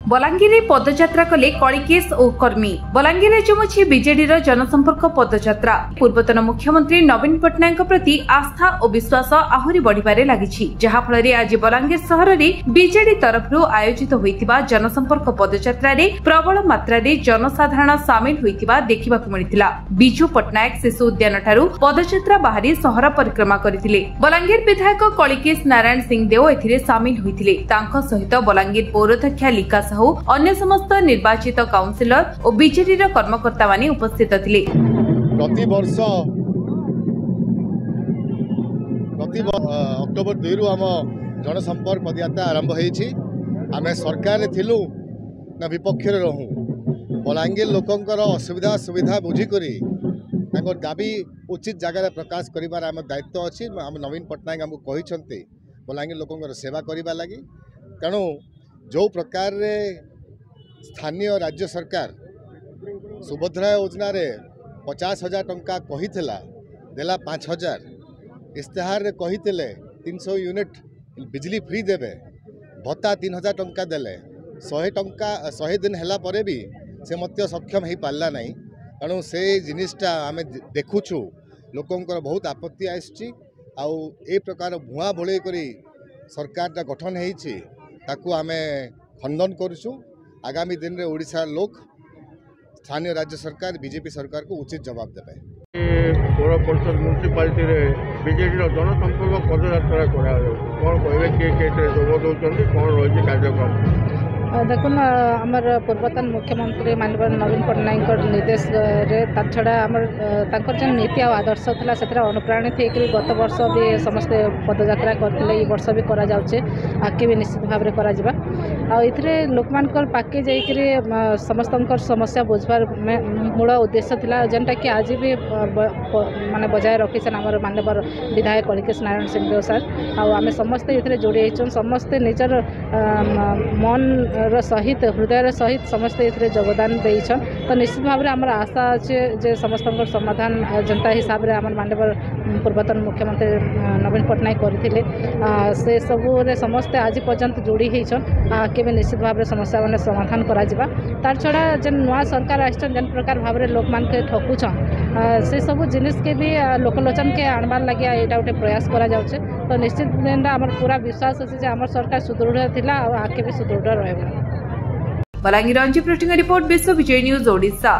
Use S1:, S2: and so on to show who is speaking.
S1: बलांगीर पदयात्रा कले कलिकेश और कर्मी। बलांगीर जमुची बीजेडी जनसंपर्क पदयात्रा पूर्वतन मुख्यमंत्री नवीन पट्टनायक प्रति आस्था और विश्वास आहुरी बढ़िबारे लागिछि, जहा फଳରେ आज बलांगीर सहर में बीजेडी तरफ आयोजित होइतिबा जनसंपर्क पदयात्रा रे प्रबल मात्रा रे जनसाधारण सामिल होइतिबा देखिबाकु मिलितिला। बिजू पट्टनायक शिशु उद्यान ठारू पदयात्रा बाहरी सहर परिक्रमा करथिले। बलांगीर विधायक कलिकेश नारायण सिंह देव एथिरे सामिल होइतिले। तांको सहित बलांगीर पौराध्यक्ष लिका साहू, अन्य समस्त निर्वाचित काउंसिलर और बीजेडी कर्मकर्ता माने उपस्थित थिले।
S2: प्रति अक्टोबर 2 रु आम जनसंपर्क पदयात्रा आरंभ होईछि। आमे सरकार थिलु ना विपक्ष रे रहू, बलांगीर लोकंकर असुविधा सुविधा बुझी करी तांकर दाबी उचित जगह प्रकाश करिबार आम दायित्व अछि। आम नवीन पट्टनायक हमको कहिसंते बलांगीर लोकंकर सेवा करिबा लागि। तेणु जो प्रकार रे स्थानीय राज्य सरकार सुभद्रा योजना रे 50,000 टंका कहिथिला, देला 5,000। इस्तेहार रे कहिथिले 300 यूनिट बिजली फ्री देवे, भत्ता 3,000 टंका देले। 100 दिन हैला परे भी से मत्य सक्षम हो पारा नहीं। तेणु से जिनिसटा आम देखुछु लोकंकर बहुत आपत्ति आछि। आउ ए प्रकार भुआ भोले करी सरकार गठन होईछि ताकू आमे खंडन करूछु। आगामी दिन रे ओडिशा लोक स्थानीय राज्य सरकार बीजेपी सरकार को उचित जवाब देवे।
S3: पौर परिषद म्यूनिसिपालिटी रे बीजेडी जनसंपर्क पदयात्रा करा कौन कहबे के जोग दौरान कौन रही कार्यक्रम?
S4: देखुन आमर पूर्वतन मुख्यमंत्री माननीय नवीन पट्टनायक निर्देश रे छड़ा आमर जो नीति और आदर्श था से अनुप्राणित होकर गत वर्ष भी समस्ते पदयात्रा करते, ये वर्ष भी करा जाउछे, आगे भी निश्चित भाव में करा जिबा। आ इथरे लोक मानकर पाके जाइकरी समस्त समस्या बुझबार मूल उद्देश्य थिला, जेनटा कि आज भी माने बजाय रखीछन आमर माननीय विधायक कलिकेश नारायण सिंह देव सर। आमे समस्ते इथरे जोड़ी होइछन, समस्ते निजर मन सहित हृदय सहित समस्ते इथरे योगदान देइछन। तो निश्चित भाव में आमर आशा अच्छे जे समस्त समाधान जनता हिसाब रे आमर माननीय पूर्वतन मुख्यमंत्री नवीन पट्टनायक करथिले, से सबू रे समस्ते आज पर्यंत जोड़ी होइछन। आके भी निश्चित भाव में समस्या माने समाधान करा जिबा। तार छड़ा जे नवा सरकार आछन जेन प्रकार भाव रे लोक मान के ठकुछन, से सब जिनिस के भी लोकलोचन के आनबार लागि एटा उठे प्रयास करा जाउछे। तो निश्चित दिन आमर पूरा विश्वास अछि जे आमर सरकार सुदृढ़ थिला और आके भी सुदृढ़ रहबो।
S1: बलांगीर रिपोर्ट विश्व विजय न्यूज ओडिशा।